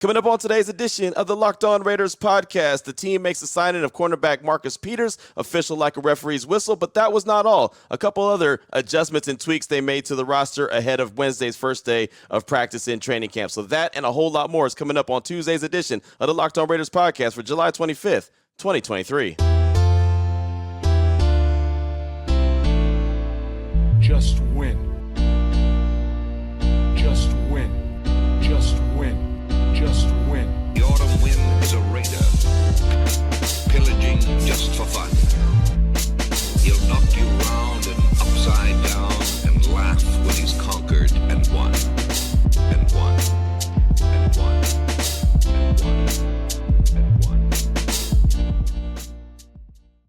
Coming up on today's edition of the Locked On Raiders podcast, the team makes the signing of cornerback Marcus Peters official like a referee's whistle, but that was not all. A couple other adjustments and tweaks they made to the roster ahead of Wednesday's first day of practice in training camp. So that and a whole lot more is coming up on Tuesday's edition of the Locked On Raiders podcast for July 25th, 2023. Just win. Just win. Just win. Just win. The autumn wind is a raider, pillaging just for fun. He'll knock you round and upside down and laugh when he's conquered and won. And won. And won. And won. And won.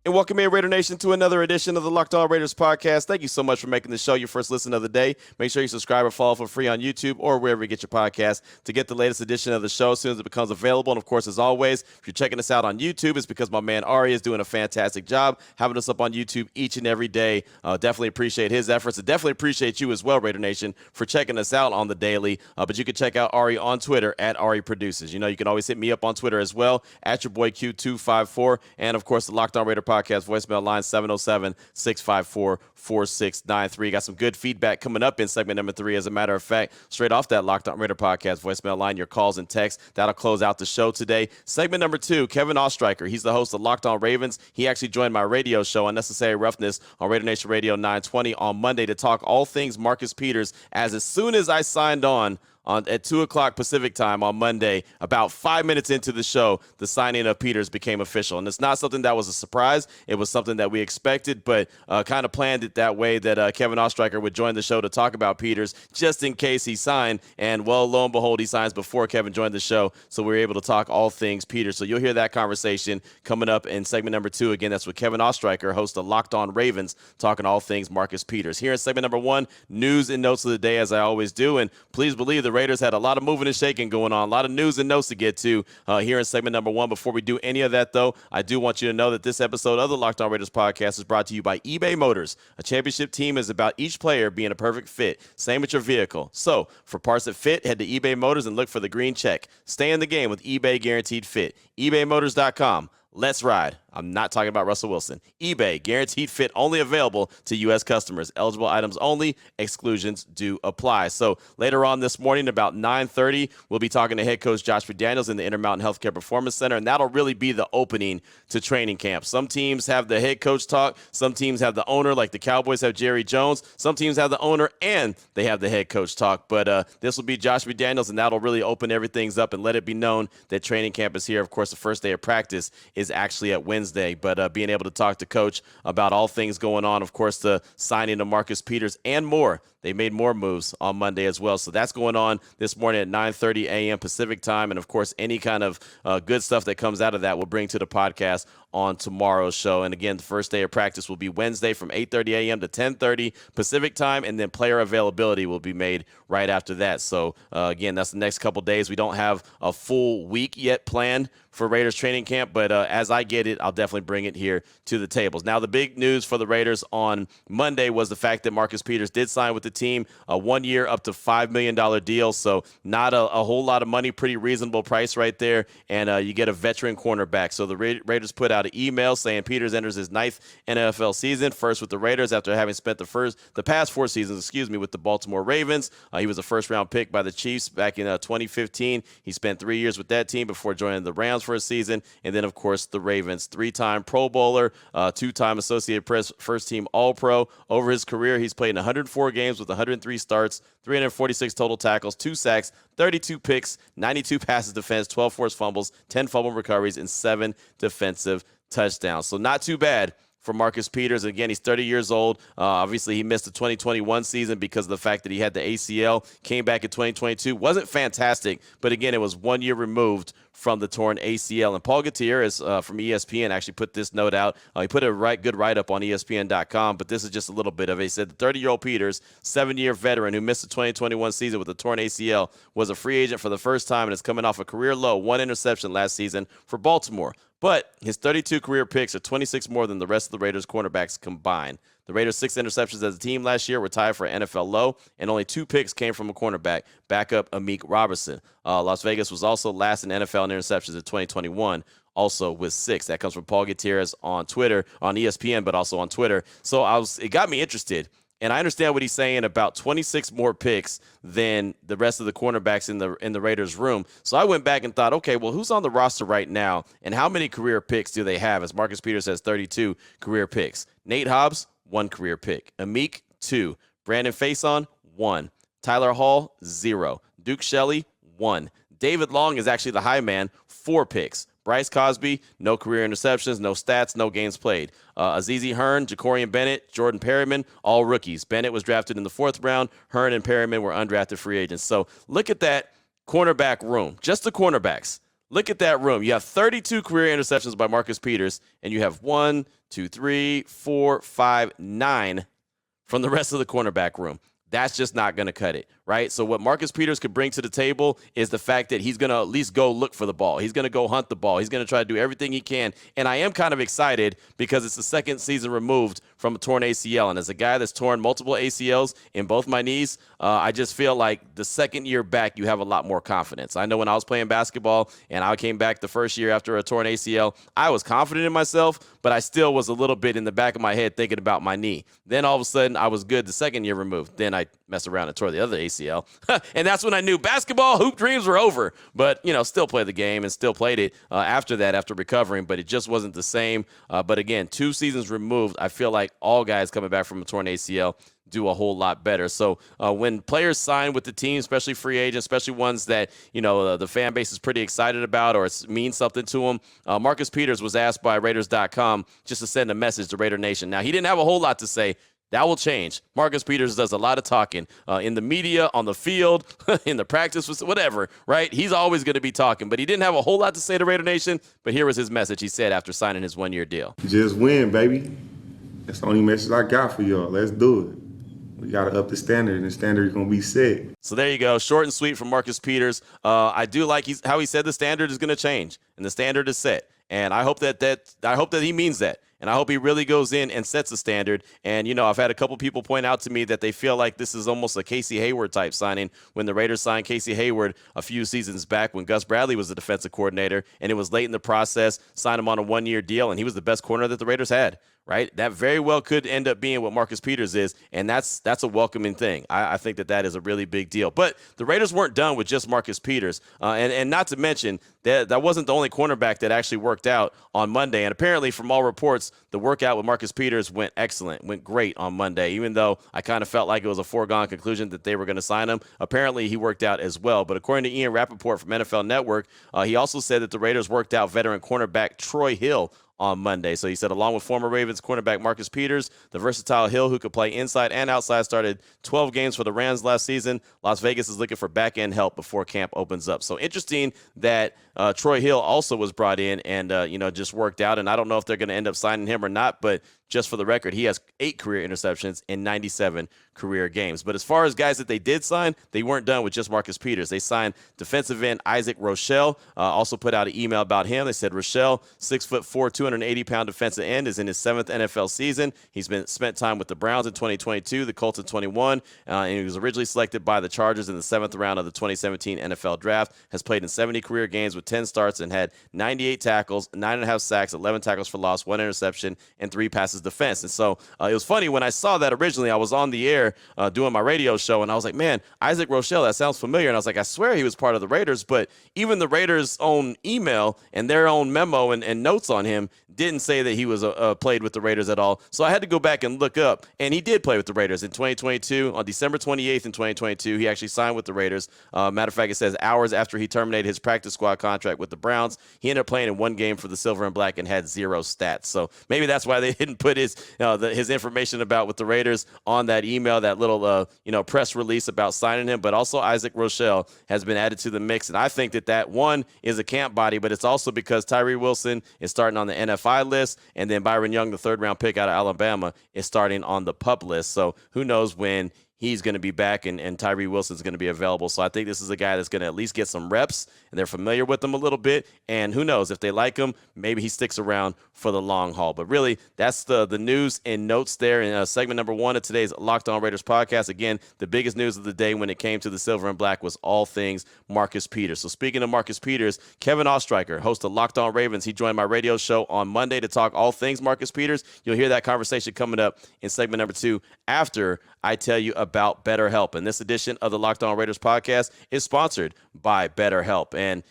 And welcome in, Raider Nation, to another edition of the Locked On Raiders podcast. Thank you so much for making the show your first listen of the day. Make sure you subscribe or follow for free on YouTube or wherever you get your podcast to get the latest edition of the show as soon as it becomes available. And, of course, as always, if you're checking us out on YouTube, it's because my man Ari is doing a fantastic job having us up on YouTube each and every day. Definitely appreciate his efforts. And definitely appreciate you as well, Raider Nation, for checking us out on the daily. But you can check out Ari on Twitter at Ari Produces. You know, you can always hit me up on Twitter as well at your boy Q254. And, of course, the Locked On Raider podcast voicemail line 707-654-4693. Got some good feedback coming up in segment number 3. As a matter of fact, straight off that Locked On Raider podcast voicemail line, your calls and texts. That'll close out the show today. Segment number 2, Kevin Oestreicher. He's the host of Locked On Ravens. He actually joined my radio show, Unnecessary Roughness, on Raider Nation Radio 920 on Monday to talk all things Marcus Peters. As soon as I signed on at 2 o'clock Pacific time on Monday, about 5 minutes into the show, the signing of Peters became official. And it's not something that was a surprise. It was something that we expected, but kind of planned it that way that Kevin Oestreicher would join the show to talk about Peters just in case he signed. And, well, lo and behold, he signs before Kevin joined the show, so we were able to talk all things Peters. So you'll hear that conversation coming up in segment number 2. Again, that's with Kevin Oestreicher, host of Locked On Ravens, talking all things Marcus Peters. Here in segment number 1, news and notes of the day, as I always do. And please believe the Raiders had a lot of moving and shaking going on, a lot of news and notes to get to here in segment number 1. Before we do any of that, though, I do want you to know that this episode of the Locked On Raiders podcast is brought to you by eBay Motors. A championship team is about each player being a perfect fit. Same with your vehicle. So, for parts that fit, head to eBay Motors and look for the green check. Stay in the game with eBay Guaranteed Fit. ebaymotors.com. Let's ride. I'm not talking about Russell Wilson. eBay, guaranteed fit, only available to U.S. customers. Eligible items only. Exclusions do apply. So later on this morning, about 9:30, we'll be talking to head coach Josh McDaniels in the Intermountain Healthcare Performance Center, and that'll really be the opening to training camp. Some teams have the head coach talk. Some teams have the owner, like the Cowboys have Jerry Jones. Some teams have the owner and they have the head coach talk. But this will be Josh McDaniels, and that'll really open everything up and let it be known that training camp is here. Of course, the first day of practice is actually at Wednesday, but being able to talk to Coach about all things going on, of course, the signing of Marcus Peters and more. They made more moves on Monday as well. So that's going on this morning at 9:30 a.m. Pacific time. And, of course, any kind of good stuff that comes out of that we'll bring to the podcast on tomorrow's show. And, again, the first day of practice will be Wednesday from 8:30 a.m. to 10:30 Pacific time. And then player availability will be made right after that. So, again, that's the next couple days. We don't have a full week yet planned for Raiders training camp, but as I get it, I'll definitely bring it here to the tables. Now, the big news for the Raiders on Monday was the fact that Marcus Peters did sign with the team, a 1-year up to $5 million deal, so not a whole lot of money, pretty reasonable price right there, and you get a veteran cornerback. So the Raiders put out an email saying Peters enters his 9th NFL season, first with the Raiders after having spent the past 4 seasons, with the Baltimore Ravens. He was a first-round pick by the Chiefs back in 2015. He spent 3 years with that team before joining the Rams for a season, and then, of course, the Ravens. 3-time Pro Bowler, 2-time Associated Press first-team All-Pro. Over his career, he's played in 104 games with 103 starts, 346 total tackles, 2 sacks, 32 picks, 92 passes defense, 12 forced fumbles, 10 fumble recoveries, and 7 defensive touchdowns. So not too bad for Marcus Peters. Again, he's 30 years old. Obviously, he missed the 2021 season because of the fact that he had the ACL. Came back in 2022. Wasn't fantastic, but again, it was 1 year removed from the torn ACL. And Paul Gutierrez from ESPN actually put this note out. He put a good write-up on ESPN.com, but this is just a little bit of it. He said the 30-year-old Peters, 7-year veteran who missed the 2021 season with a torn ACL, was a free agent for the first time and is coming off a career low 1 interception last season for Baltimore. But his 32 career picks are 26 more than the rest of the Raiders cornerbacks combined. The The Raiders' 6 interceptions as a team last year were tied for an NFL low, and only 2 picks came from a cornerback, backup Amik Robertson. Las Vegas was also last in NFL in interceptions in 2021, also with 6. That comes from Paul Gutierrez on Twitter, on ESPN, but also on Twitter. So it got me interested. And I understand what he's saying about 26 more picks than the rest of the cornerbacks in the Raiders room. So I went back and thought, okay, well, who's on the roster right now, and how many career picks do they have? As Marcus Peters has 32 career picks. Nate Hobbs, 1 career pick. Amik, 2. Brandon Faison, 1. Tyler Hall, 0. Duke Shelley, 1. David Long is actually the high man, 4 picks. Bryce Cosby, no career interceptions, no stats, no games played. Azizi Hearn, Jacorian Bennett, Jordan Perryman, all rookies. Bennett was drafted in the 4th round. Hearn and Perryman were undrafted free agents. So look at that cornerback room, just the cornerbacks. Look at that room. You have 32 career interceptions by Marcus Peters, and you have 1, 2, 3, 4, 5, 9 from the rest of the cornerback room. That's just not going to cut it, right? So what Marcus Peters could bring to the table is the fact that he's going to at least go look for the ball. He's going to go hunt the ball. He's going to try to do everything he can. And I am kind of excited because it's the 2nd season removed from a torn ACL. And as a guy that's torn multiple ACLs in both my knees, I just feel like the 2nd year back, you have a lot more confidence. I know when I was playing basketball and I came back the first year after a torn ACL, I was confident in myself, but I still was a little bit in the back of my head thinking about my knee. Then all of a sudden, I was good the 2nd year removed. Then I messed around and tore the other ACL. And that's when I knew basketball hoop dreams were over. But, still played the game and still played it after that, after recovering. But it just wasn't the same. But again, 2 seasons removed, I feel like all guys coming back from a torn ACL do a whole lot better. So when players sign with the team, especially free agents, especially ones that, the fan base is pretty excited about or it means something to them, Marcus Peters was asked by Raiders.com just to send a message to Raider Nation. Now, he didn't have a whole lot to say. That will change. Marcus Peters does a lot of talking in the media, on the field, in the practice, whatever, right? He's always going to be talking, but he didn't have a whole lot to say to Raider Nation. But here was his message he said after signing his 1-year deal. Just win, baby. That's the only message I got for y'all. Let's do it. We got to up the standard, and the standard is going to be set. So there you go. Short and sweet from Marcus Peters. I do like how he said the standard is going to change, and the standard is set. And I hope that he means that. And I hope he really goes in and sets a standard. And, I've had a couple people point out to me that they feel like this is almost a Casey Hayward type signing when the Raiders signed Casey Hayward a few seasons back when Gus Bradley was the defensive coordinator. And it was late in the process, signed him on a 1-year deal, and he was the best corner that the Raiders had. Right? That very well could end up being what Marcus Peters is, and that's a welcoming thing. I think that is a really big deal. But the Raiders weren't done with just Marcus Peters, and not to mention that wasn't the only cornerback that actually worked out on Monday. And apparently, from all reports, the workout with Marcus Peters went excellent, went great on Monday, even though I kind of felt like it was a foregone conclusion that they were going to sign him. Apparently, he worked out as well. But according to Ian Rappaport from NFL Network, he also said that the Raiders worked out veteran cornerback Troy Hill on Monday. So he said, along with former Ravens cornerback Marcus Peters, the versatile Hill, who could play inside and outside, started 12 games for the Rams last season. Las Vegas is looking for back-end help before camp opens up. So interesting that Troy Hill also was brought in and, just worked out. And I don't know if they're going to end up signing him or not, but just for the record, he has 8 career interceptions in 97 career games. But as far as guys that they did sign, they weren't done with just Marcus Peters. They signed defensive end Isaac Rochelle, also put out an email about him. They said Rochelle, 6'4", 280-pound defensive end, is in his 7th NFL season. He's spent time with the Browns in 2022, the Colts in 21, and he was originally selected by the Chargers in the 7th round of the 2017 NFL Draft, has played in 70 career games with 10 starts and had 98 tackles, 9.5 sacks, 11 tackles for loss, 1 interception, and 3 passes defense. And so it was funny when I saw that originally. I was on the air doing my radio show, and I was like, man, Isaac Rochelle, that sounds familiar. And I was like, I swear he was part of the Raiders, but even the Raiders' own email and their own memo and notes on him didn't say that he was played with the Raiders at all. So I had to go back and look up, and he did play with the Raiders in 2022. On December 28th in 2022, he actually signed with the Raiders. Matter of fact, it says hours after he terminated his practice squad contract with the Browns, he ended up playing in 1 game for the Silver and Black and had 0 stats. So maybe that's why they didn't put his information about with the Raiders on that email, that little press release about signing him. But also Isaac Rochelle has been added to the mix, and I think that one is a camp body, but it's also because Tyreek Wilson is starting on the NFI list, and then Byron Young, the 3rd round pick out of Alabama, is starting on the PUP list. So who knows when he's going to be back and Tyreek Wilson is going to be available. So I think this is a guy that's going to at least get some reps, and they're familiar with him a little bit. And who knows, if they like him, maybe he sticks around for the long haul. But really, that's the news and notes there in segment number 1 of today's Locked On Raiders podcast. Again, the biggest news of the day when it came to the Silver and Black was all things Marcus Peters. So speaking of Marcus Peters, Kevin Oestreicher, host of Locked On Ravens, he joined my radio show on Monday to talk all things Marcus Peters. You'll hear that conversation coming up in segment number 2 after I tell you about BetterHelp. And this edition of the Locked On Raiders podcast is sponsored by BetterHelp. And,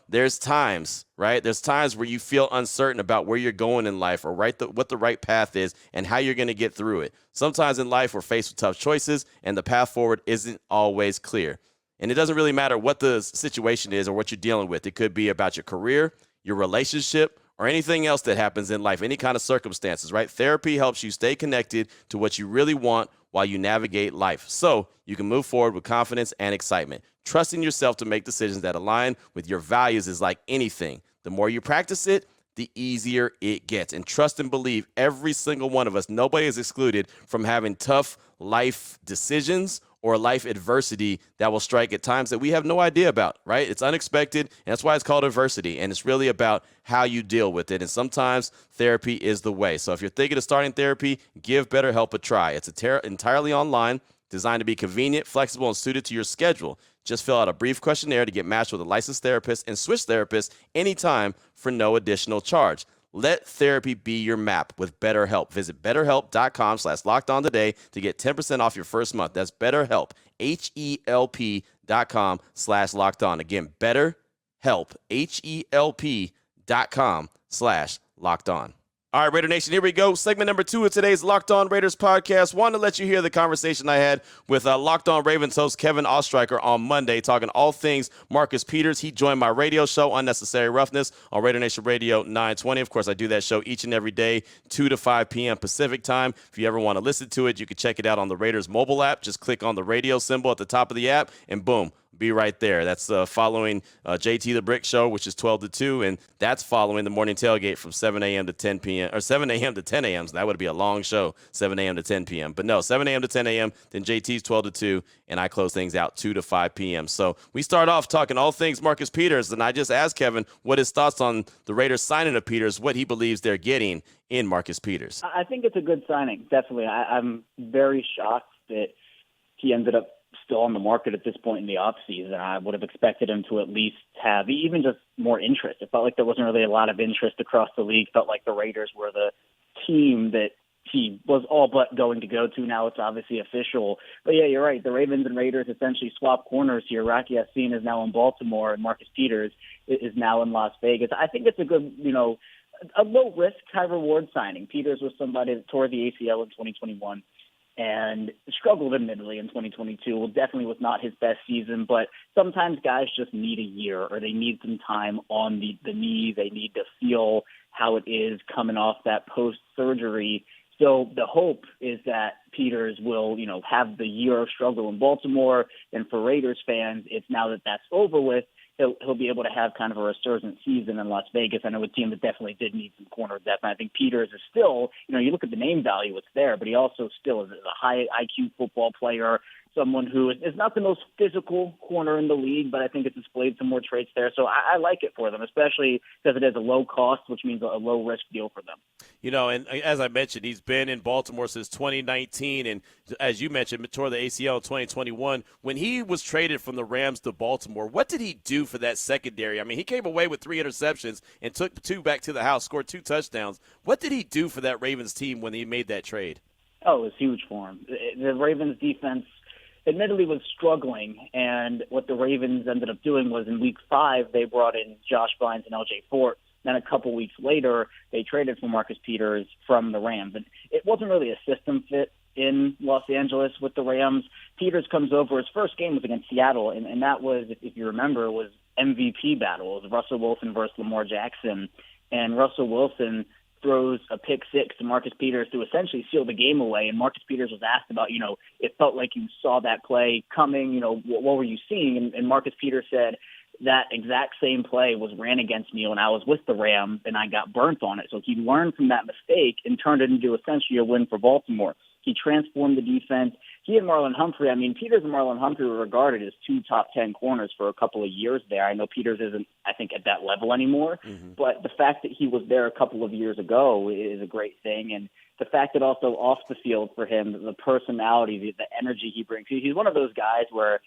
there's times, right? There's times where you feel uncertain about where you're going in life or what the right path is and how you're going to get through it. Sometimes in life we're faced with tough choices and the path forward isn't always clear. And it doesn't really matter what the situation is or what you're dealing with. It could be about your career, your relationship, or anything else that happens in life, any kind of circumstances, right? Therapy helps you stay connected to what you really want while you navigate life, so you can move forward with confidence and excitement. Trusting yourself to make decisions that align with your values is like anything. The more you practice it, the easier it gets. And trust and believe, every single one of us, nobody is excluded from having tough life decisions or life adversity that will strike at times that we have no idea about, right? It's unexpected, and that's why it's called adversity, and it's really about how you deal with it, and sometimes therapy is the way. So if you're thinking of starting therapy, give BetterHelp a try. It's entirely online, designed to be convenient, flexible, and suited to your schedule. Just fill out a brief questionnaire to get matched with a licensed therapist and switch therapists anytime for no additional charge. Let therapy be your map with BetterHelp. Visit BetterHelp.com/lockedon today to get 10% off your first month. That's BetterHelp, HELP.com/lockedon. Again, BetterHelp, HELP.com/lockedon. All right, Raider Nation, here we go. Segment number 2 of today's Locked On Raiders podcast. Want to let you hear the conversation I had with Locked On Ravens host Kevin Oestreicher on Monday, talking all things Marcus Peters. He joined my radio show, Unnecessary Roughness, on Raider Nation Radio 920. Of course, I do that show each and every day, 2 to 5 p.m. Pacific time. If you ever want to listen to it, you can check it out on the Raiders mobile app. Just click on the radio symbol at the top of the app, and boom, be right there. That's following JT the Brick Show, which is 12 to 2, and that's following the morning tailgate from 7 a.m. to 10 p.m. or 7 a.m. to 10 a.m. So that would be a long show, 7 a.m. to 10 p.m. But no, 7 a.m. to 10 a.m., then JT's 12 to 2, and I close things out 2 to 5 p.m. So we start off talking all things Marcus Peters, and I just asked Kevin what his thoughts on the Raiders signing of Peters, what he believes they're getting in Marcus Peters. I think it's a good signing, definitely. I'm very shocked that he ended up still on the market at this point in the offseason. I would have expected him to at least have even just more interest. It felt like there wasn't really a lot of interest across the league. Felt like the Raiders were the team that he was all but going to go to. Now it's obviously official. But yeah, you're right. The Ravens and Raiders essentially swap corners here. Rocky Yassin is now in Baltimore, and Marcus Peters is now in Las Vegas. I think it's a good, a low-risk, high-reward signing. Peters was somebody that tore the ACL in 2021. And struggled admittedly in 2022. Well, definitely was not his best season, but sometimes guys just need a year or they need some time on the knee. They need to feel how it is coming off that post-surgery. So the hope is that Peters will, have the year of struggle in Baltimore. And for Raiders fans, it's now that that's over with, he'll be able to have kind of a resurgent season in Las Vegas. I know a team that definitely did need some corner depth. And I think Peters is still, you look at the name value, it's there, but he also still is a high IQ football player, someone who is not the most physical corner in the league, but I think it's displayed some more traits there. So I like it for them, especially because it is a low cost, which means a low risk deal for them. And as I mentioned, he's been in Baltimore since 2019, and as you mentioned, tore the ACL in 2021. When he was traded from the Rams to Baltimore, what did he do for that secondary? I mean, he came away with 3 interceptions and took 2 back to the house, scored 2 touchdowns. What did he do for that Ravens team when he made that trade? Oh, it was huge for him. The Ravens defense admittedly was struggling, and what the Ravens ended up doing was in Week 5, they brought in Josh Bynes and L.J. Fort. Then a couple weeks later, they traded for Marcus Peters from the Rams. And it wasn't really a system fit in Los Angeles with the Rams. Peters comes over. His first game was against Seattle, and that was, if you remember, was MVP battle. It was Russell Wilson versus Lamar Jackson. And Russell Wilson throws a pick six to Marcus Peters to essentially seal the game away. And Marcus Peters was asked about, it felt like you saw that play coming, what were you seeing? And Marcus Peters said, that exact same play was ran against me when I was with the Rams and I got burnt on it. So he learned from that mistake and turned it into essentially a win for Baltimore. He transformed the defense. He and Marlon Humphrey, I mean, Peters and Marlon Humphrey were regarded as two top 10 corners for a couple of years there. I know Peters isn't, I think, at that level anymore, but the fact that he was there a couple of years ago is a great thing. And the fact that also off the field for him, the personality, the energy he brings. He's one of those guys where,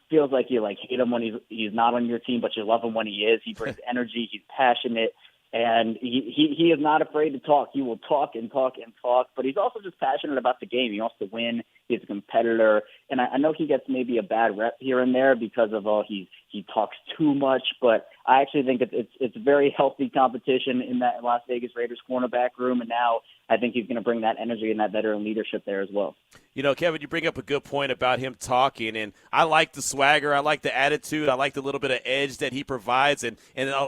feels like you hate him when he's not on your team, but you love him when he is. He brings energy. He's passionate. And he is not afraid to talk. He will talk and talk and talk, but he's also just passionate about the game. He wants to win. He's a competitor. And I know he gets maybe a bad rep here and there because of he talks too much, but I actually think it's very healthy competition in that Las Vegas Raiders cornerback room, and now I think he's going to bring that energy and that veteran leadership there as well. Kevin, you bring up a good point about him talking, and I like the swagger, I like the attitude, I like the little bit of edge that he provides, and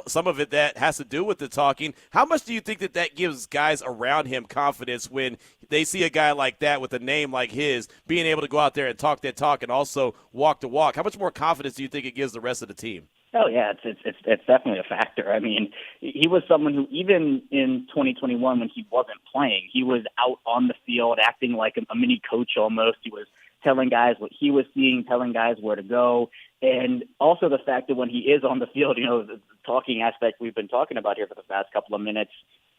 some of it that has to do with the talking. How much do you think that gives guys around him confidence when they see a guy like that with a name like his being able to go out there and talk that talk and also walk the walk? How much more confidence do you think it gives the rest of the team? Oh, yeah, it's definitely a factor. I mean, he was someone who, even in 2021 when he wasn't playing, he was out on the field acting like a mini coach almost. He was telling guys what he was seeing, telling guys where to go. And also the fact that when he is on the field, the talking aspect we've been talking about here for the past couple of minutes,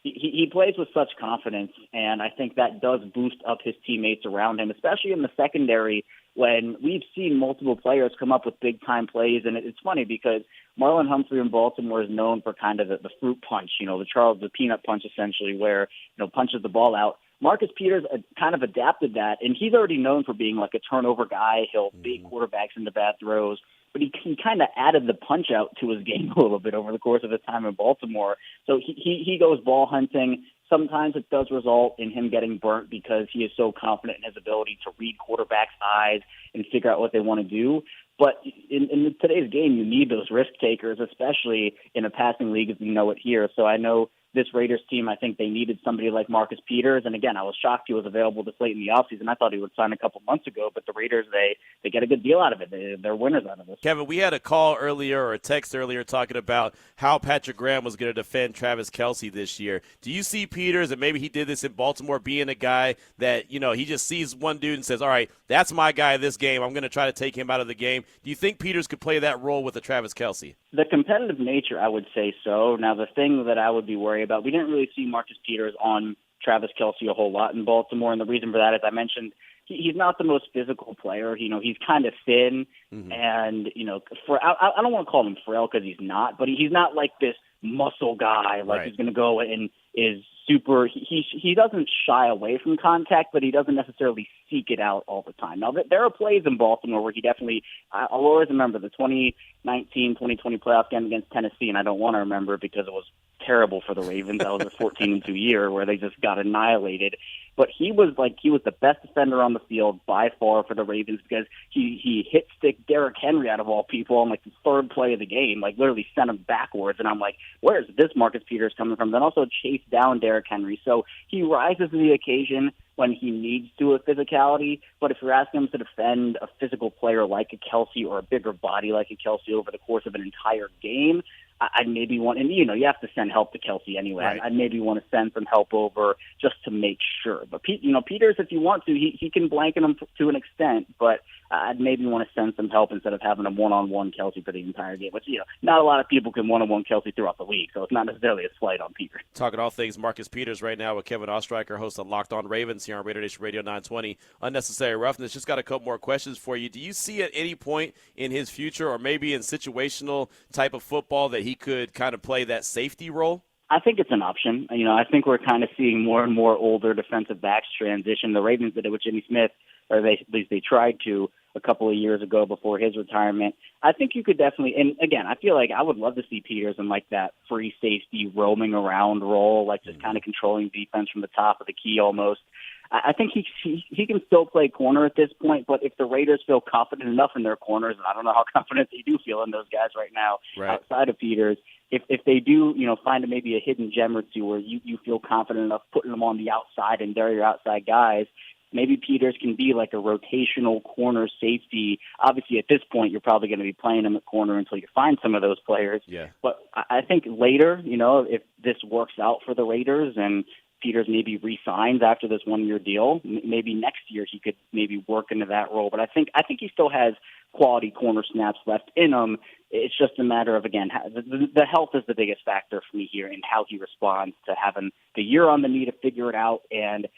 he plays with such confidence, and I think that does boost up his teammates around him, especially in the secondary when we've seen multiple players come up with big-time plays. And it's funny because Marlon Humphrey in Baltimore is known for kind of the fruit punch, the peanut punch essentially, where, punches the ball out. Marcus Peters kind of adapted that, and he's already known for being like a turnover guy. He'll bait quarterbacks into bad throws, but he kind of added the punch out to his game a little bit over the course of his time in Baltimore. So he goes ball hunting. Sometimes it does result in him getting burnt because he is so confident in his ability to read quarterbacks' eyes and figure out what they want to do. But in today's game, you need those risk takers, especially in a passing league as we know it here. So I know this Raiders team, I think they needed somebody like Marcus Peters. And again, I was shocked he was available this late in the offseason. I thought he would sign a couple months ago, but the Raiders, they get a good deal out of it. They're winners out of this. Kevin, we had a call earlier or a text earlier talking about how Patrick Graham was going to defend Travis Kelce this year. Do you see Peters, and maybe he did this in Baltimore, being a guy that, he just sees one dude and says, all right, that's my guy this game. I'm going to try to take him out of the game. Do you think Peters could play that role with a Travis Kelce? The competitive nature, I would say so. Now, the thing that I would be worried about, we didn't really see Marcus Peters on Travis Kelce a whole lot in Baltimore, and the reason for that, as I mentioned, he's not the most physical player. He's kind of thin, and I don't want to call him frail because he's not, but he's not like this muscle guy, he's going to go and is super. He doesn't shy away from contact, but he doesn't necessarily seek it out all the time. Now, there are plays in Baltimore where he definitely, I'll always remember the 2019-2020 playoff game against Tennessee, and I don't want to remember it because it was terrible for the Ravens. That was a 14-2 year where they just got annihilated. But he was the best defender on the field by far for the Ravens because he hit stick Derrick Henry out of all people on the third play of the game, literally sent him backwards. And I'm like, where's this Marcus Peters coming from? Then also chased down Derrick Henry. So he rises to the occasion when he needs to with physicality. But if you're asking him to defend a physical player like a Kelce or a bigger body like a Kelce over the course of an entire game, I'd maybe want, and you have to send help to Kelce anyway. Right. I'd maybe want to send some help over just to make sure. But Peters, if you want to, he can blanket him to an extent. But I'd maybe want to send some help instead of having a one-on-one Kelce for the entire game. Which not a lot of people can one-on-one Kelce throughout the league, so it's not necessarily a slight on Peters. Talking all things Marcus Peters right now with Kevin Oestreicher, host of Locked On Ravens here on Raider Nation Radio 920. Unnecessary roughness. Just got a couple more questions for you. Do you see at any point in his future, or maybe in situational type of football, that he could kind of play that safety role? I think it's an option. I think we're kind of seeing more and more older defensive backs transition. The Ravens did it with Jimmy Smith, or at least they tried to a couple of years ago before his retirement. I think you could definitely, and again, I feel like I would love to see Peters in that free safety roaming around role, just kind of controlling defense from the top of the key almost. I think he can still play corner at this point, but if the Raiders feel confident enough in their corners, and I don't know how confident they do feel in those guys right now outside of Peters, if they do, find maybe a hidden gem or two where you feel confident enough putting them on the outside and they're your outside guys, maybe Peters can be like a rotational corner safety. Obviously, at this point, you're probably going to be playing him at corner until you find some of those players. Yeah. But I think later, if this works out for the Raiders and Peters maybe re-signs after this one-year deal. Maybe next year he could maybe work into that role. But I think he still has quality corner snaps left in him. It's just a matter of, again, the health is the biggest factor for me here and how he responds to having the year on the knee to figure it out. And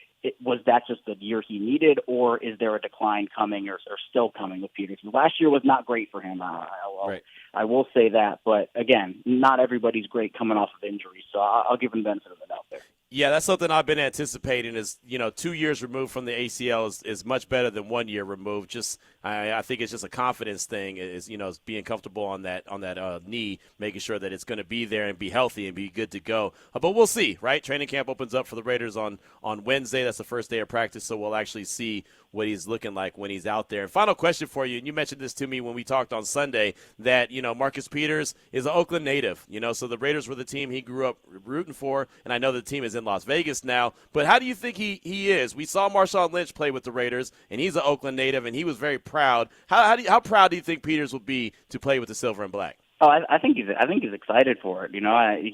was that just the year he needed, or is there a decline coming or still coming with Peters? Last year was not great for him. Right. I will say that. But, again, not everybody's great coming off of injury. So I'll give him the benefit of the doubt there. Yeah, that's something I've been anticipating is, 2 years removed from the ACL is much better than 1 year removed. Just I think it's just a confidence thing is being comfortable on that knee, making sure that it's going to be there and be healthy and be good to go. But we'll see, right? Training camp opens up for the Raiders on Wednesday. That's the first day of practice, so we'll actually see what he's looking like when he's out there. And final question for you, and you mentioned this to me when we talked on Sunday, that, Marcus Peters is an Oakland native, so the Raiders were the team he grew up rooting for, and I know the team is in Las Vegas now, but how do you think he is? We saw Marshawn Lynch play with the Raiders, and he's an Oakland native, and he was very proud. How proud do you think Peters will be to play with the silver and black? Oh, I think he's excited for it.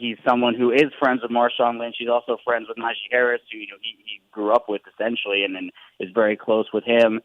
He's someone who is friends with Marshawn Lynch. He's also friends with Najee Harris, who he grew up with essentially, and then is very close with him.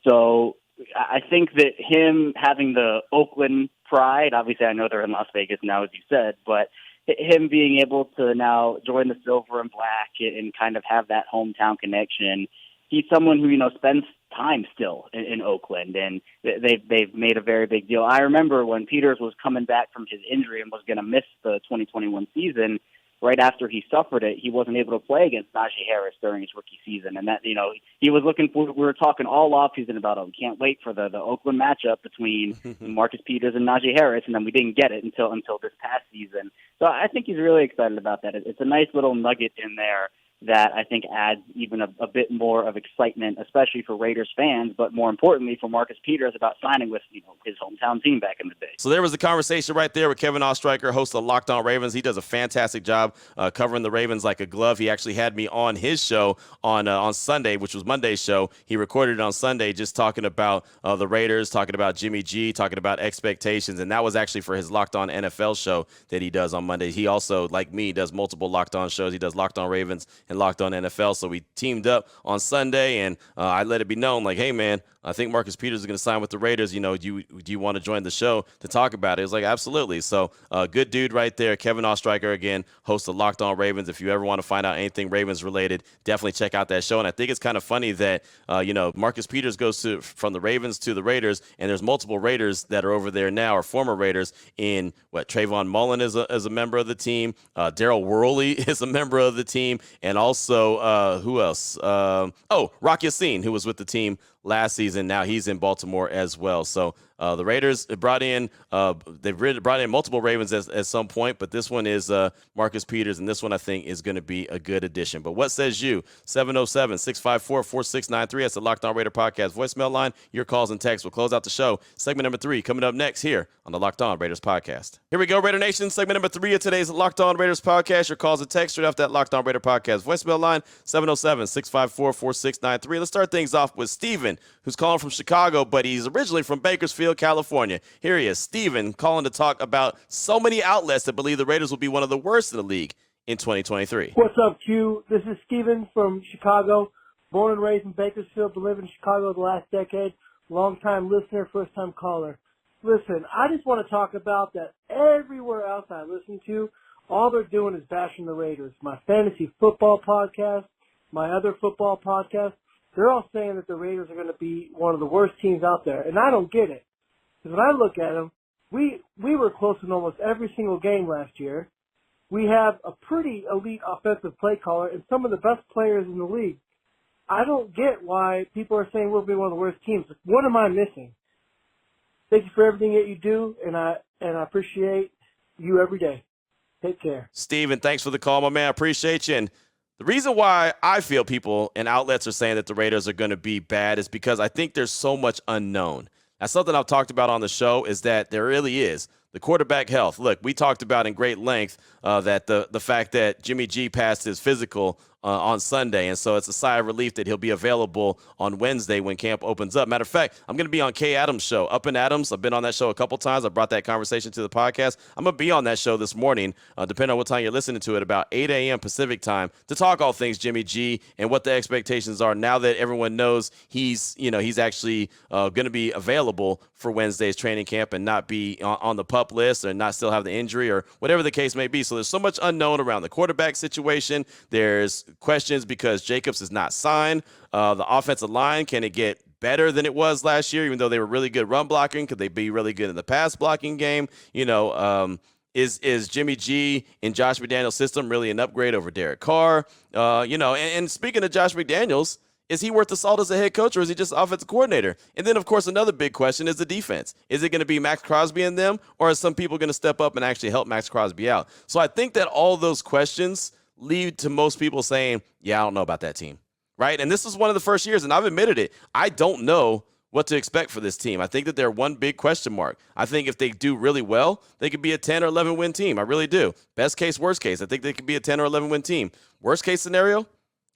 So I think that him having the Oakland pride, obviously I know they're in Las Vegas now, as you said, but him being able to now join the silver and black and kind of have that hometown connection. He's someone who, spends time still in Oakland, and they've made a very big deal. I remember when Peters was coming back from his injury and was going to miss the 2021 season, right after he suffered it, he wasn't able to play against Najee Harris during his rookie season. And that, he was looking for, we were talking all offseason about, we can't wait for the Oakland matchup between Marcus Peters and Najee Harris, and then we didn't get it until this past season. So I think he's really excited about that. It's a nice little nugget in there that I think adds even a bit more of excitement, especially for Raiders fans, but more importantly for Marcus Peters about signing with his hometown team back in the day. So there was a conversation right there with Kevin Oestreicher, host of Locked On Ravens. He does a fantastic job covering the Ravens like a glove. He actually had me on his show on Sunday, which was Monday's show. He recorded it on Sunday just talking about the Raiders, talking about Jimmy G, talking about expectations, and that was actually for his Locked On NFL show that he does on Monday. He also, like me, does multiple Locked On shows. He does Locked On Ravens and Locked On NFL. So we teamed up on Sunday, and I let it be known, like, hey, man, I think Marcus Peters is going to sign with the Raiders. Do you want to join the show to talk about it? It was like, absolutely. So good dude right there. Kevin Oestreicher, again, host of Locked On Ravens. If you ever want to find out anything Ravens related, definitely check out that show. And I think it's kind of funny that, Marcus Peters goes from the Ravens to the Raiders, and there's multiple Raiders that are over there now, or former Raiders, in Trayvon Mullen is a member of the team. Daryl Worley is a member of the team. And also, who else? Rock Ya-Sin, who was with the team last season. Now he's in Baltimore as well. So the Raiders brought in multiple Ravens at some point, but this one is Marcus Peters, and this one I think is going to be a good addition. But what says you? 707-654-4693. That's the Locked On Raider podcast voicemail line. Your calls and texts will close out the show. Segment number 3 coming up next here on the Locked On Raiders podcast. Here we go, Raider Nation. Segment number 3 of today's Locked On Raiders podcast. Your calls and texts straight off that Locked On Raider podcast voicemail line, 707-654-4693. Let's start things off with Steven, who's calling from Chicago, but he's originally from Bakersfield, California. Here he is, Steven, calling to talk about so many outlets that believe the Raiders will be one of the worst in the league in 2023. What's up, Q? This is Steven from Chicago, born and raised in Bakersfield, but lived in Chicago the last decade. Long-time listener, first-time caller. Listen, I just want to talk about that everywhere else I listen to, all they're doing is bashing the Raiders. My fantasy football podcast, my other football podcast, they're all saying that the Raiders are going to be one of the worst teams out there, and I don't get it. Because when I look at them, we were close in almost every single game last year. We have a pretty elite offensive play caller and some of the best players in the league. I don't get why people are saying we'll be one of the worst teams. What am I missing? Thank you for everything that you do, and I appreciate you every day. Take care. Steven, thanks for the call, my man. I appreciate you. And the reason why I feel people and outlets are saying that the Raiders are going to be bad is because I think there's so much unknown. That's something I've talked about on the show, is that there really is. The quarterback health. Look, we talked about in great length that the fact that Jimmy G passed his physical on Sunday. And so it's a sigh of relief that he'll be available on Wednesday when camp opens up. Matter of fact, I'm going to be on Kay Adams' show, Up and Adams. I've been on that show a couple times. I brought that conversation to the podcast. I'm going to be on that show this morning, depending on what time you're listening to it, about 8 a.m. Pacific time, to talk all things Jimmy G and what the expectations are now that everyone knows he's actually going to be available for Wednesday's training camp and not be on the PUP list or not still have the injury or whatever the case may be. So there's so much unknown around the quarterback situation. There's questions because Jacobs is not signed. The offensive line, can it get better than it was last year, even though they were really good run blocking? Could they be really good in the pass blocking game? Is Jimmy G in Josh McDaniels' system really an upgrade over Derek Carr? And speaking of Josh McDaniels, is he worth the salt as a head coach, or is he just offensive coordinator? And then, of course, another big question is the defense. Is it going to be Max Crosby and them, or are some people going to step up and actually help Max Crosby out? So I think that all those questions lead to most people saying, yeah, I don't know about that team, right? And this is one of the first years, and I've admitted it. I don't know what to expect for this team. I think that they're one big question mark. I think if they do really well, they could be a 10 or 11 win team. I really do. Best case, worst case, I think they could be a 10 or 11 win team. Worst case scenario,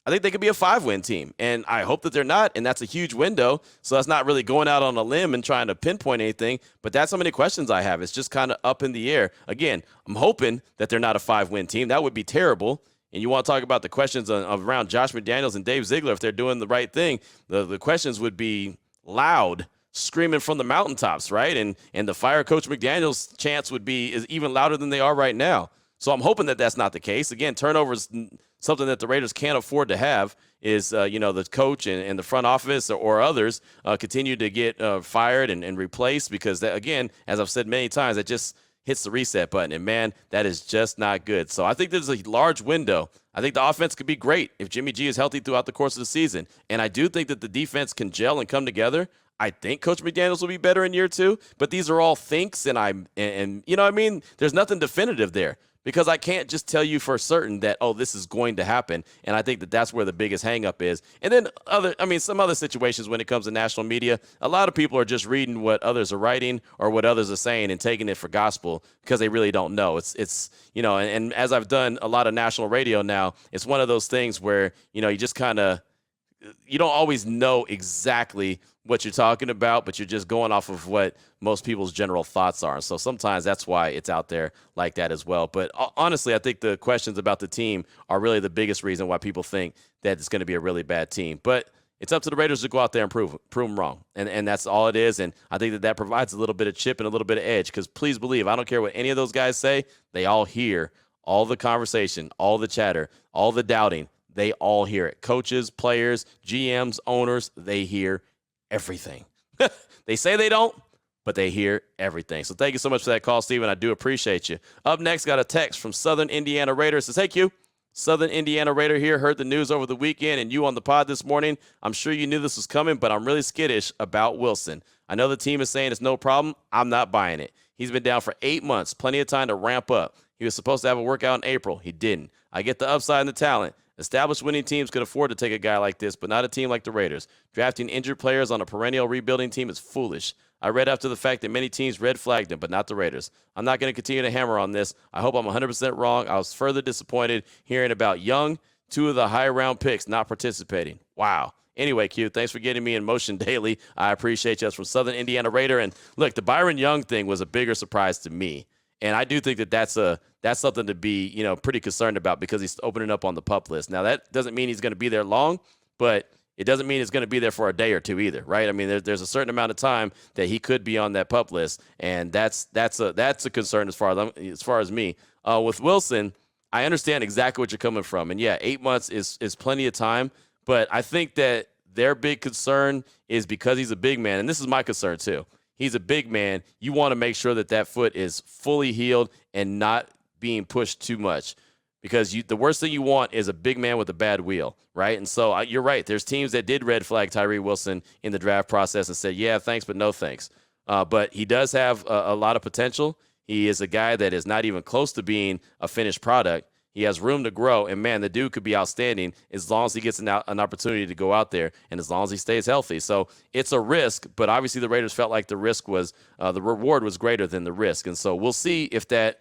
I think they could be a 5-win team, and I hope that they're not, and that's a huge window, so that's not really going out on a limb and trying to pinpoint anything, but that's how many questions I have. It's just kind of up in the air. Again, I'm hoping that they're not a 5-win team. That would be terrible, and you want to talk about the questions around Josh McDaniels and Dave Ziegler if they're doing the right thing. The questions would be loud, screaming from the mountaintops, right? And the fire Coach McDaniels chants is even louder than they are right now. So I'm hoping that that's not the case. Again, turnovers, something that the Raiders can't afford to have, is the coach and the front office or others continue to get fired and replaced, because that, again, as I've said many times, that just hits the reset button. And, man, that is just not good. So I think there's a large window. I think the offense could be great if Jimmy G is healthy throughout the course of the season. And I do think that the defense can gel and come together. I think Coach McDaniels will be better in year 2, but these are all thinks, and you know what I mean? There's nothing definitive there, because I can't just tell you for certain that, this is going to happen. And I think that that's where the biggest hang-up is. And then some other situations when it comes to national media, a lot of people are just reading what others are writing or what others are saying and taking it for gospel because they really don't know. It's and as I've done a lot of national radio now, it's one of those things where, you just kind of, you don't always know exactly what you're talking about, but you're just going off of what most people's general thoughts are. So sometimes that's why it's out there like that as well. But honestly, I think the questions about the team are really the biggest reason why people think that it's going to be a really bad team. But it's up to the Raiders to go out there and prove them wrong. And that's all it is. And I think that provides a little bit of chip and a little bit of edge, because please believe, I don't care what any of those guys say, they all hear all the conversation, all the chatter, all the doubting. They all hear it. Coaches, players, GMs, owners, they hear everything. They say they don't, but they hear everything. So thank you so much for that call, Steven. I do appreciate you. Up next, got a text from Southern Indiana Raider. It says, hey, Q, Southern Indiana Raider here. Heard the news over the weekend and you on the pod this morning. I'm sure you knew this was coming, but I'm really skittish about Wilson. I know the team is saying it's no problem. I'm not buying it. He's been down for 8 months, plenty of time to ramp up. He was supposed to have a workout in April. He didn't. I get the upside and the talent. Established winning teams could afford to take a guy like this, but not a team like the Raiders. Drafting injured players on a perennial rebuilding team is foolish. I read after the fact that many teams red flagged him, but not the Raiders. I'm not going to continue to hammer on this. I hope I'm 100% wrong. I was further disappointed hearing about Young, 2 of the high-round picks, not participating. Wow. Anyway, Q, thanks for getting me in motion daily. I appreciate you. That's from Southern Indiana Raider. And look, the Byron Young thing was a bigger surprise to me. And I do think that that's something to be, pretty concerned about, because he's opening up on the PUP list. Now, that doesn't mean he's going to be there long, but it doesn't mean it's going to be there for a day or two either, right? I mean, there's a certain amount of time that he could be on that PUP list, and that's a concern as far as me. With Wilson, I understand exactly what you're coming from, and yeah, 8 months is plenty of time, but I think that their big concern is because he's a big man, and this is my concern too. He's a big man. You want to make sure that foot is fully healed and not being pushed too much, because the worst thing you want is a big man with a bad wheel, right? And so you're right. There's teams that did red flag Tyreek Wilson in the draft process and said, yeah, thanks, but no thanks. But he does have a lot of potential. He is a guy that is not even close to being a finished product. He has room to grow, and, man, the dude could be outstanding as long as he gets an opportunity to go out there and as long as he stays healthy. So it's a risk, but obviously the Raiders felt like the reward was greater than the risk. And so we'll see if that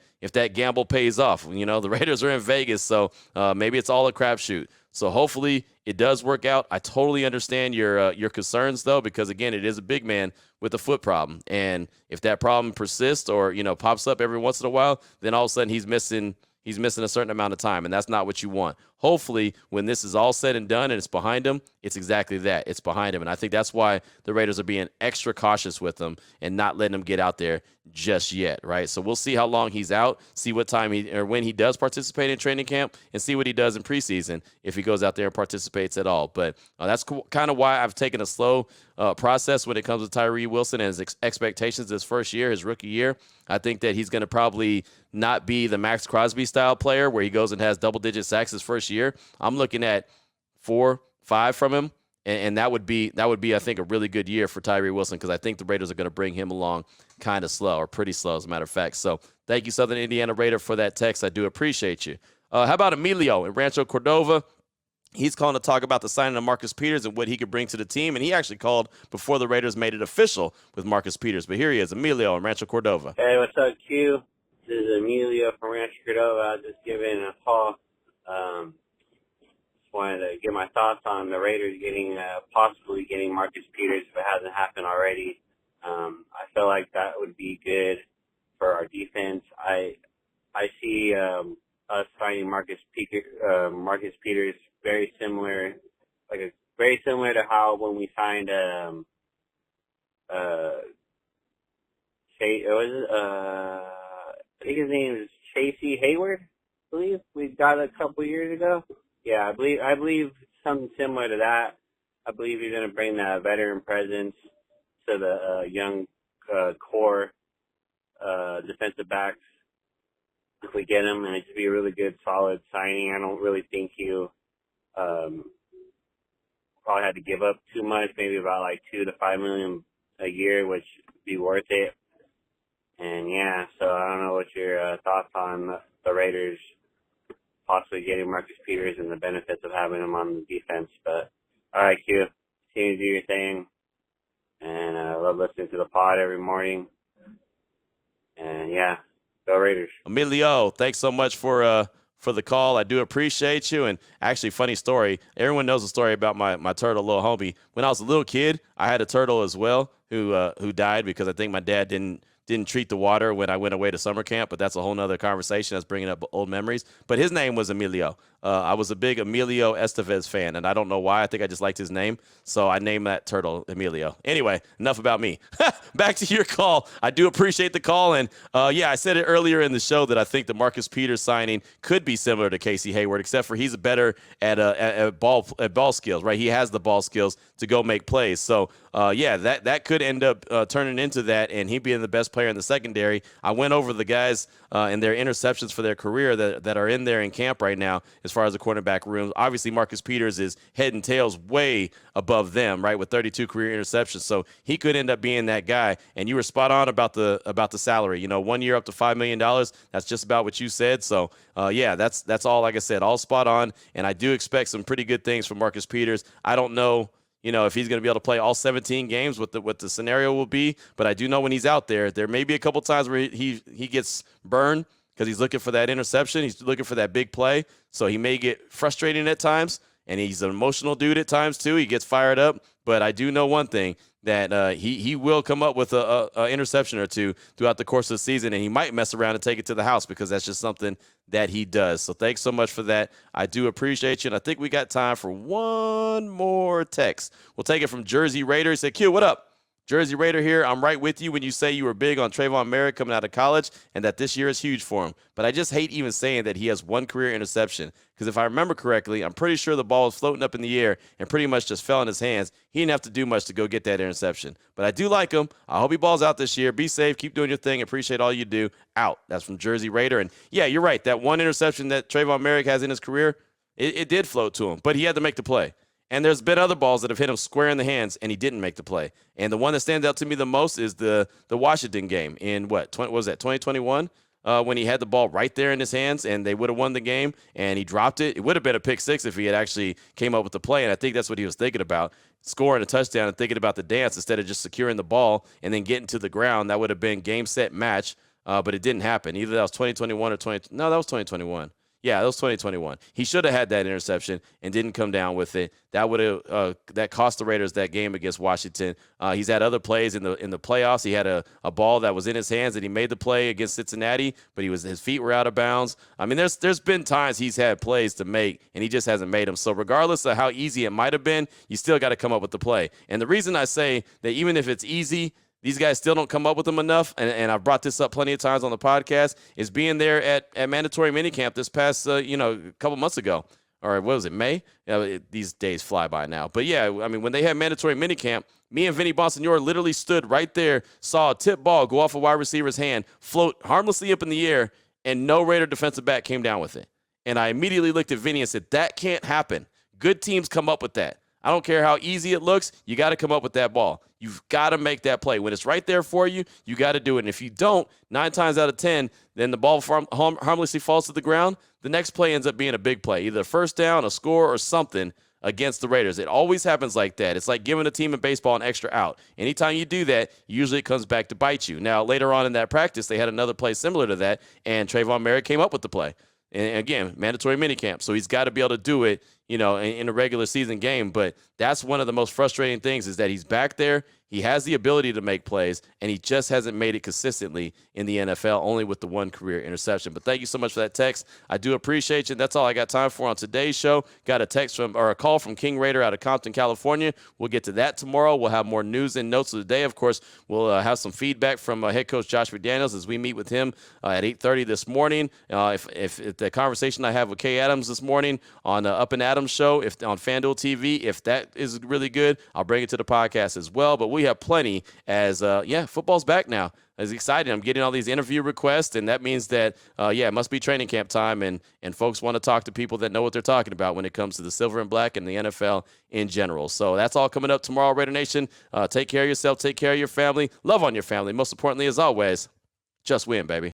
gamble pays off. The Raiders are in Vegas, so maybe it's all a crapshoot. So hopefully it does work out. I totally understand your concerns, though, because, again, it is a big man with a foot problem. And if that problem persists or, pops up every once in a while, then all of a sudden he's missing a certain amount of time, and that's not what you want. Hopefully, when this is all said and done and it's behind him, it's exactly that. It's behind him. And I think that's why the Raiders are being extra cautious with him and not letting him get out there just yet, right? So we'll see how long he's out, see what time when he does participate in training camp, and see what he does in preseason if he goes out there and participates at all. But that's kind of why I've taken a slow process when it comes to Tyreek Wilson and his expectations this first year, his rookie year. I think that he's going to probably not be the Max Crosby style player where he goes and has double-digit sacks his first year. I'm looking at 4, 5 from him, and that would be I think a really good year for Tyreek Wilson because I think the Raiders are going to bring him along kind of slow or pretty slow as a matter of fact. So thank you, Southern Indiana Raider, for that text. I do appreciate you. How about Emilio in Rancho Cordova? He's calling to talk about the signing of Marcus Peters and what he could bring to the team, and he actually called before the Raiders made it official with Marcus Peters. But here he is, Emilio in Rancho Cordova. Hey, what's up, Q? This is Emilio from Rancho Cordova. I was just giving a call. Just wanted to get my thoughts on the Raiders possibly getting Marcus Peters if it hasn't happened already. I feel like that would be good for our defense. I see us signing Marcus Peters very similar to how when we signed I think his name is Hayward, I believe. We got a couple years ago. Yeah, I believe something similar to that. I believe he's going to bring that veteran presence to the young core defensive backs if we get him, and it'd just be a really good, solid signing. I don't really think he'll probably had to give up too much, maybe about like $2 to $5 million a year, which would be worth it. And yeah, so I don't know what your thoughts on the Raiders possibly getting Marcus Peters and the benefits of having him on the defense. But all right, Q, continue to do your thing, and I love listening to the pod every morning. And yeah, go Raiders. Emilio, thanks so much for the call. I do appreciate you. And actually, funny story. Everyone knows the story about my turtle, little homie. When I was a little kid, I had a turtle as well who died because I think my dad didn't treat the water when I went away to summer camp, but that's a whole nother conversation. That's bringing up old memories. But his name was Emilio. I was a big Emilio Estevez fan, and I don't know why. I think I just liked his name, so I named that turtle Emilio. Anyway, enough about me. Back to your call. I do appreciate the call, and I said it earlier in the show that I think the Marcus Peters signing could be similar to Kelce Hayward, except for he's better at ball skills, right? He has the ball skills to go make plays. So, that could end up turning into that, and he being the best player in the secondary. I went over the guys and their interceptions for their career that are in there in camp right now as far as the cornerback room. Obviously, Marcus Peters is head and tails way above them, right, with 32 career interceptions. So he could end up being that guy. And you were spot on about the salary. 1 year up to $5 million. That's just about what you said. So, that's all, like I said, all spot on. And I do expect some pretty good things from Marcus Peters. I don't know, if he's going to be able to play all 17 games, what the scenario will be. But I do know when he's out there may be a couple times where he gets burned because he's looking for that interception. He's looking for that big play. So he may get frustrating at times, and he's an emotional dude at times too. He gets fired up. But I do know one thing, that he will come up with a interception or two throughout the course of the season, and he might mess around and take it to the house because that's just something that he does. So thanks so much for that. I do appreciate you, and I think we got time for one more text. We'll take it from Jersey Raider. He said, Q, what up? Jersey Raider here. I'm right with you when you say you were big on Trayvon Merritt coming out of college and that this year is huge for him. But I just hate even saying that he has one career interception because if I remember correctly, I'm pretty sure the ball was floating up in the air and pretty much just fell in his hands. He didn't have to do much to go get that interception. But I do like him. I hope he balls out this year. Be safe. Keep doing your thing. Appreciate all you do. Out. That's from Jersey Raider. And, yeah, you're right. That one interception that Trayvon Merritt has in his career, it did float to him. But he had to make the play. And there's been other balls that have hit him square in the hands, and he didn't make the play. And the one that stands out to me the most is the Washington game in, what was that, 2021? When he had the ball right there in his hands, and they would have won the game, and he dropped it. It would have been a pick six if he had actually came up with the play, and I think that's what he was thinking about, scoring a touchdown and thinking about the dance instead of just securing the ball and then getting to the ground. That would have been game, set, match, but it didn't happen. Either that was 2021 or 20 – no, that was 2021. Yeah, that was 2021. He should have had that interception and didn't come down with it. That would have that cost the Raiders that game against Washington. He's had other plays in the playoffs. He had a ball that was in his hands and he made the play against Cincinnati, but his feet were out of bounds. I mean, there's been times he's had plays to make and he just hasn't made them. So regardless of how easy it might have been, you still got to come up with the play. And the reason I say that even if it's easy, these guys still don't come up with them enough, and I've brought this up plenty of times on the podcast, is being there at mandatory minicamp this past, couple months ago. Or what was it, May? These days fly by now. But, yeah, I mean, when they had mandatory minicamp, me and Vinny Bonsignore literally stood right there, saw a tip ball go off a wide receiver's hand, float harmlessly up in the air, and no Raider defensive back came down with it. And I immediately looked at Vinny and said, that can't happen. Good teams come up with that. I don't care how easy it looks. You got to come up with that ball. You've got to make that play. When it's right there for you, you got to do it. And if you don't, 9 times out of 10, then the ball harmlessly falls to the ground. The next play ends up being a big play, either a first down, a score, or something against the Raiders. It always happens like that. It's like giving a team in baseball an extra out. Anytime you do that, usually it comes back to bite you. Now, later on in that practice, they had another play similar to that, and Trayvon Merritt came up with the play. And again, mandatory minicamp. So he's got to be able to do it, in a regular season game. But that's one of the most frustrating things is that he's back there. He has the ability to make plays, and he just hasn't made it consistently in the NFL, only with the one career interception. But thank you so much for that text. I do appreciate you. That's all I got time for on today's show. Got a call from King Raider out of Compton, California. We'll get to that tomorrow. We'll have more news and notes of the day. Of course, we'll have some feedback from head coach Josh McDaniels as we meet with him at 8:30 this morning. If the conversation I have with Kay Adams this morning on Up and Adams show, if on FanDuel TV, if that is really good, I'll bring it to the podcast as well. But we have plenty as, football's back now. It's exciting. I'm getting all these interview requests, and that means that, it must be training camp time, and folks want to talk to people that know what they're talking about when it comes to the silver and black and the NFL in general. So that's all coming up tomorrow, Raider Nation. Take care of yourself. Take care of your family. Love on your family. Most importantly, as always, just win, baby.